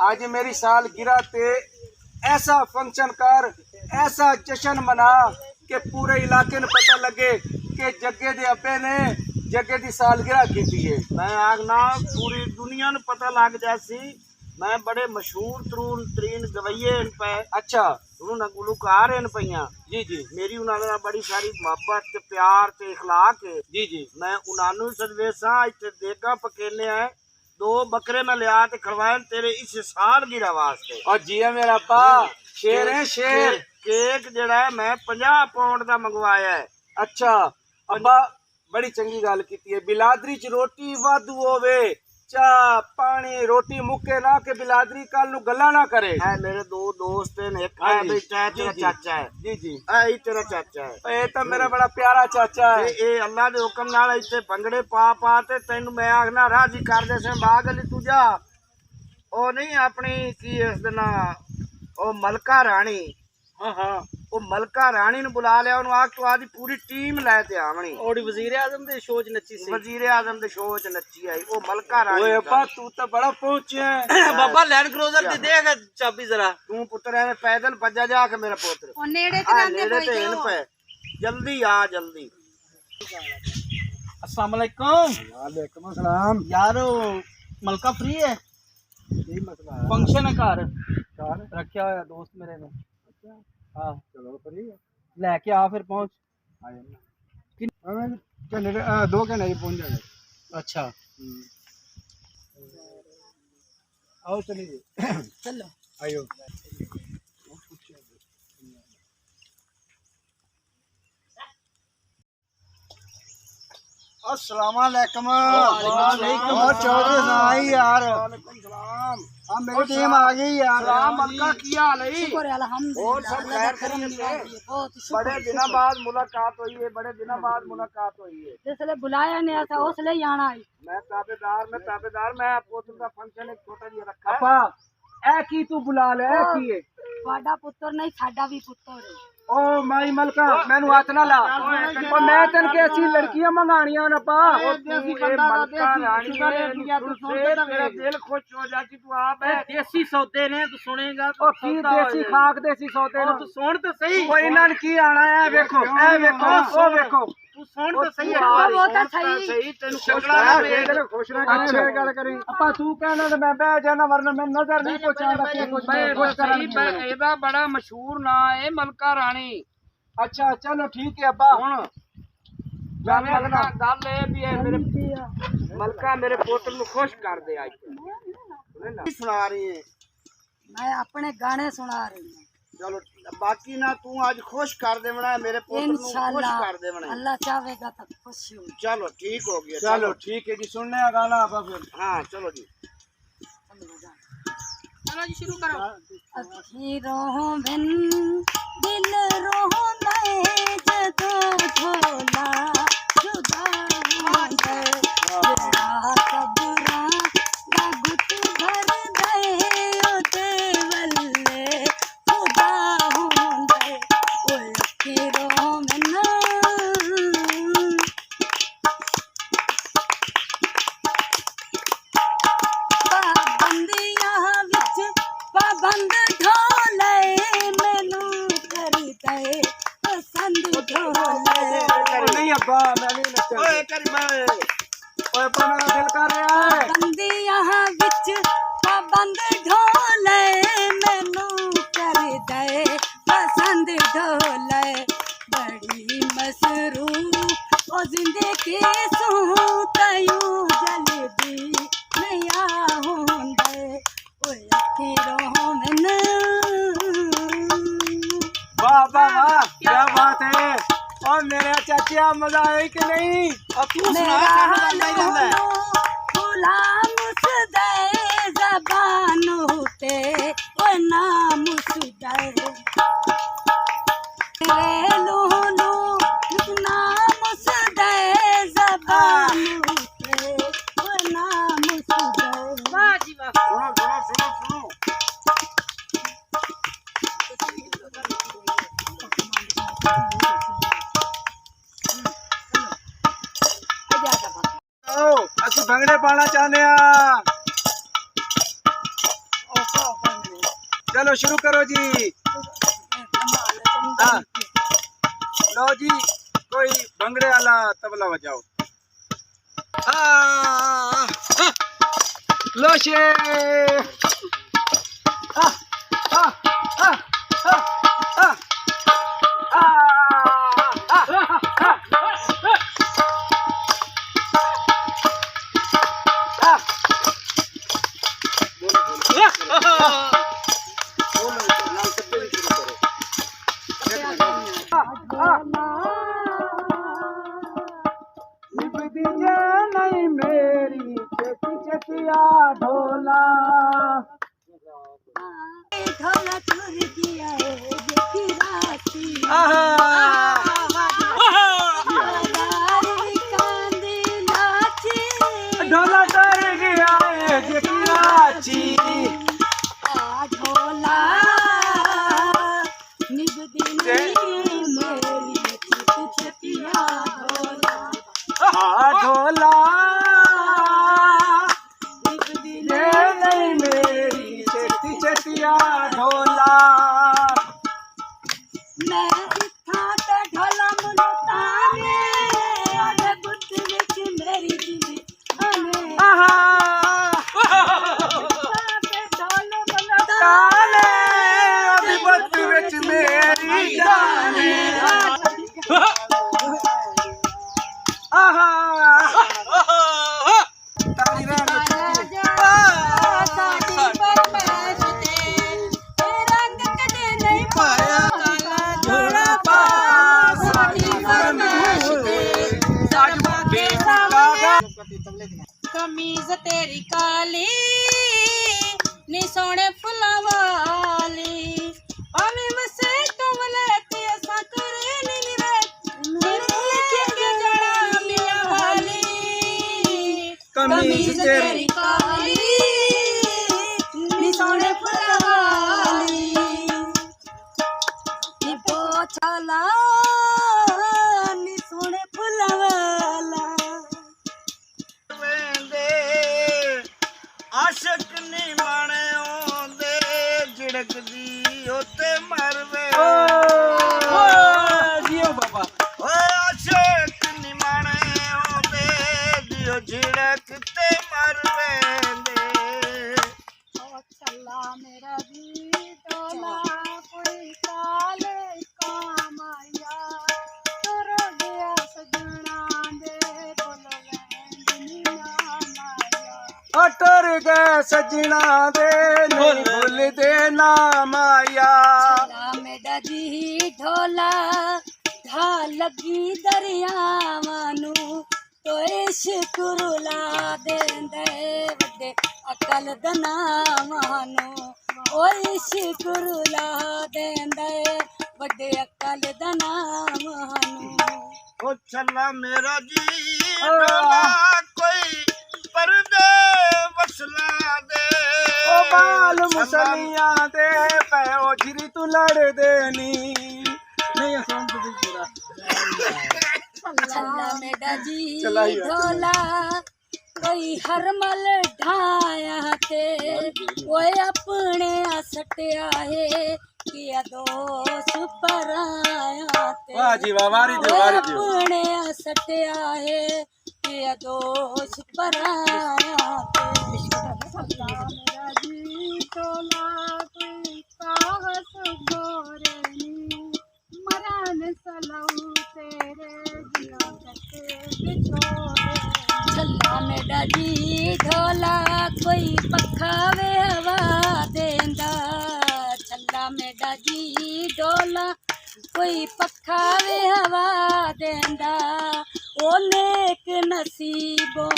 आज मेरी सालगिरह ते ऐसा फंक्शन कर, ऐसा जश्न मना कि पूरे इलाके ने पता लगे कि जग्गे दे अब्बे ने जग्गे दी सालगिरह की है। मैं आगना पूरी दुनिया ने पता लग जासी मैं बड़े मशहूर तरीन गवैये इन पे। अच्छा उन्होंने गुलकार इन पईया जी जी मेरी उन्होंने बड़ी सारी मोहब्बत ते प्यार ते इखलाक है जी जी। मैं उन्होंने सदवेसा इतने देगा पकेने हैं 2 बकरे मैं लिया ते खड़वाए तेरे इस सालगिरह वास्ते। और जी है मेरा पा शेर है शेर। केक जड़ा मैं 50 पाउंड का मंगवाया है। अच्छा अब्बा बड़ी चंगी गल की है। बिलादरी च रोटी वाधू होवे, चाह पानी रोटी मुके ना के बिलादरी कल नु गल्ला ना करे। है मेरे 2 दोस्त हैं, एक हाँ है जी, बेटा है जी, तेरा जी। चाचा है। जी जी है तेरा चाचा है। ये तो मेरा बड़ा प्यारा चाचा है। ए अल्लाह दे हुक्म नाल इत्ते भंगड़े पा ते तैनू मैं आखना राजी कर दे से बाग अली तू जा ओ नहीं अपनी की इस दिन ओ मलका रानी। हाँ हाँ ओ मलका रानी ने बुला लिया उन्होंने आख तू आदि पूरी टीम लै ते आवनी। ओड़ी वजीर आजम दे शो च नच्ची सी। वजीर आजम दे शो च नच्ची आई ओ मलका रानी। ओए अब्बा तू तो बड़ा पहुंचे है। बाबा लैंड क्रूजर दे देगा चाबी जरा। तू पुत्र है पैदल भजा जा के मेरा पुत्र और नेड़े ते रहंदे नेड़े ते भाई इन जाओ। पे जल्दी आ जल्दी। अस्सलाम वालेकुम। वालेकुम सलाम। यार मलका फ्री है? की मसला है? फंक्शन है घर कार रखा हुआ दोस्त मेरे ने। हाँ चलो फ्री है। लेके आ फिर पहुंच। आ जाना। हमें घंटे 2 घंटे में पहुंच जाएंगे। अच्छा आओ चलिए चलो। आयो। अस्सलाम वालेकुम। वालेकुम और चौधरी सुनाई यार। वालेकुम सलाम। हम मेरी टीम आ गई यार। सलाम मलका की हाल है? शुक्र है और अल्हम्दुलिल्लाह सब अल्लाह दा खैर करम खैरियत है? बहुत शुक्र। बड़े दिनों बाद मुलाकात हुई है, बड़े दिनों बाद मुलाकात हुई है। जिसले बुलाया ने ऐसा उसले ही आना है। मैं ताबेदार मैं पोतन का फंक्शन एक छोटा जिहा रखा है। अपा ए की तू बुला ले ए की है? ਤੁਹਾਡਾ ਪੁੱਤਰ ਨਹੀਂ ਸਾਡਾ ਵੀ ਪੁੱਤਰ ਹੈ। ओ माई मलका मैनू हाथ ना ला। ओ मैं तेन कैसी लड़कियां मंगानियां ना पा। मलका रानी तेरा दिल खुश हो जा कि तू आप है। देसी सौदे ने तू सुनेगा ओ की देसी खाक देसी सौदे तू सुन तो सही। ओ इन्हां ने की आना है वेखो ओ वेखो तू सुन तो सही। वो तो सही तेन खुश ना करे गल करी। अपा तू कहना ते मैं बह जाना वरना मैं नजर नहीं पहुंचांदा के कुछ खुश करन। ਇਹਦਾ ਬੜਾ ਮਸ਼ਹੂਰ ਨਾਂ ਹੈ ਮਲਕਾ ਰਾਣੀ। अच्छा चलो ठीक है अब्बा। ਹੁਣ ਗੱਲ ਇਹ ਵੀ ਹੈ ਮੇਰੇ ਮਲਕਾ ਮੇਰੇ ਪੁੱਤਰ ਨੂੰ ਖੁਸ਼ ਕਰ ਦੇ ਅੱਜ। ਕੀ ਸੁਣਾ ਰਹੀ ਹੈ? मैं अपने गाने सुना रही हूँ। चलो बाकी ना तू आज खुश कर देवना मेरे पुत्र ਨੂੰ खुश इंशाल्लाह कर देवना। अल्लाह चाहेगा तो खुश हूँ। चलो ठीक हो गया। चलो ठीक है जी सुनने का गाना अब फिर। हाँ चलो जी चलो जी शुरू करो। अखीरों बिन दिल रोंदा है जदों ढोला जुदा होंदा है। जड़ा कबरां दा गुट भर दे ओ ते वल्ले खुदा होंदा है। ओ अखीरों बिन पाबंदियां विच पाबंद ढोले मैनू करदा है पसंद ढोले। नहीं अब्बा मैं नहीं नचना। ओए करीमा ओए अब्बा मेरा दिल कर रहा है। पाबंदियां विच पाबंद ढोले मैनू करदा है पसंद ढोले। बड़ी मसरूफ ओ जिंदगी सू तयूं जल्दी नया होंदे ओ अखीरों में वाह वाह वाह क्या बात है। और मेरे चाचा मजा आया कि नहीं? अब तू सुना सानू गाना ही गांदा है। गुलाम सुदे जबान होते ओ नाम सुदे रे लूलू नाम सुदे जबान होते ओ नाम सुदे। वाह जी वाह। सुनो ओ असि भंगड़े पाना चाहने आ। चलो शुरू करो जी। हाँ लो जी, कोई भंगड़े वाला तबला बजाओ। लो शे नहीं मेरी चेती चेतिया ढोला ढोला चुर दिया है देखी राती कांदी नाची ढोला कर गया है देखी राची ढोला निज दिन मेरी चेती चेतिया ढोला ढोला ये नहीं मेरी चेती चेतिया ढोला मैं इत्थां ते ढोला मुल्ताने आधे बुत विच मेरी जीवी आने ढोल ताने अभी बत विच मेरी जाने ताली रहने कमीज तेरी काली नी सोने फुल्लां वाली आवे वसे कमले ते असा करे नी रे के जड़ा मिया वाली कमीज तेरी काली नी सोने फुल्लां वाली नी पोछाला नी सोने फुल्लां वाला आशक नी माने ओंदे झिड़कदी ओते मरवे जियो बाबा ओए आशक नी माने ओंदे दियो झिड़कते मरवे दे चला मेरा भी डोला कोई काल काम आया तोर गया सजना दे बोलो लैंड माया अटर गए सजना दे नहीं भूल देना माया चला मेरा जी ढोला ढा लगी दरियावानू तो इश्क रुला देंदे वड्डे अकल दना मानो ओ इश्क रुला देंदे वड्डे अकल दना मानो ओ चला मेरा जी डोला कोई पर्दे वसला दे ओ बाल मुसलिया दे पैओ झिरी तू लड़ देनी नहीं आसान तो पूरा चला मेरा जी चला ही है। ढोला कोई हरमल ढाया ते कोई अपने सटिया है किया दोस्त पर आया ते वाह जी वाह वारी दे कोई वारी दे अपने सटिया है किया दोस्त पर आया ते चला मेरा जी ढोला कोई साहस गोरेनी मरान सलाऊ तेरे दिलों तक बिछोड़े चला मेरा जी ढोला कोई पखावे हवा देंदा चला मेरा जी ढोला कोई पखावे हवा देंदा ओ नेक नसीबों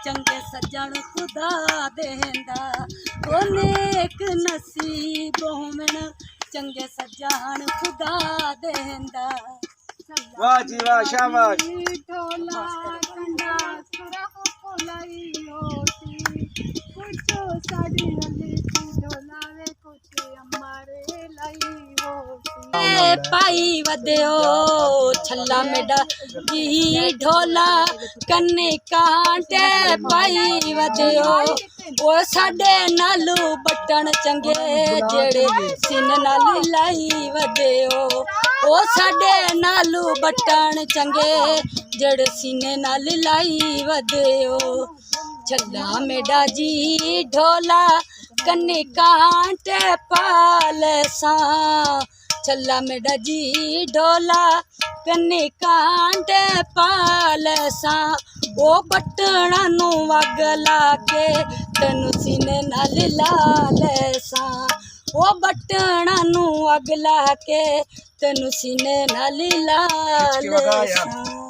चंगे सज्जन खुदा देंदा ओ नेक नसीबों चंगे सज्जन खुदा देंदा वाह जी वाह शाबाश ढोला कंडा सुरख फुलाई होती कुछ साड़ी वाली ढोला वे कुछ हमारे लाई होती पाई वदयो छल्ला मेडा जी ढोला कन्ने कांटे पाई वदयो ਉਹ ਸਾਡੇ ਨਾਲੋਂ ਬਟਣ ਚੰਗੇ ਜਿਹੜੇ ਸੀਨੇ ਨਾਲ ਲਾਈ ਵਧਿਓ ਉਹ ਸਾਡੇ ਨਾਲੋਂ ਬਟਣ ਚੰਗੇ ਜਿਹੜੇ ਸੀਨੇ ਨਾਲ ਲਾਈ ਵਧਿਓ ਛੱਲਾ ਮੇਡਾ ਜੀ ਢੋਲਾ ਕੰਨੀ ਕਾਂਟੇ ਪਾਲਸਾਂ ਛੱਲਾ ਮੇਡਾ ਜੀ ਢੋਲਾ ਕੰਨੀ ਕਾਂਟੇ ਪਾਲਸਾਂ ਉਹ ਬਟਣਾ ਨੂੰ ਅੱਗ ਲਾ ਕੇ ਤੈਨੂੰ ਸੀਨੇ ਨਾਲ ਲਾ ਲੈਸਾਂ ਉਹ ਬਟਣਾ ਨੂੰ ਅੱਗ ਲਾ ਕੇ ਤੈਨੂੰ ਸੀਨੇ ਨਾਲ ਲਾ ਲੈਸਾਂ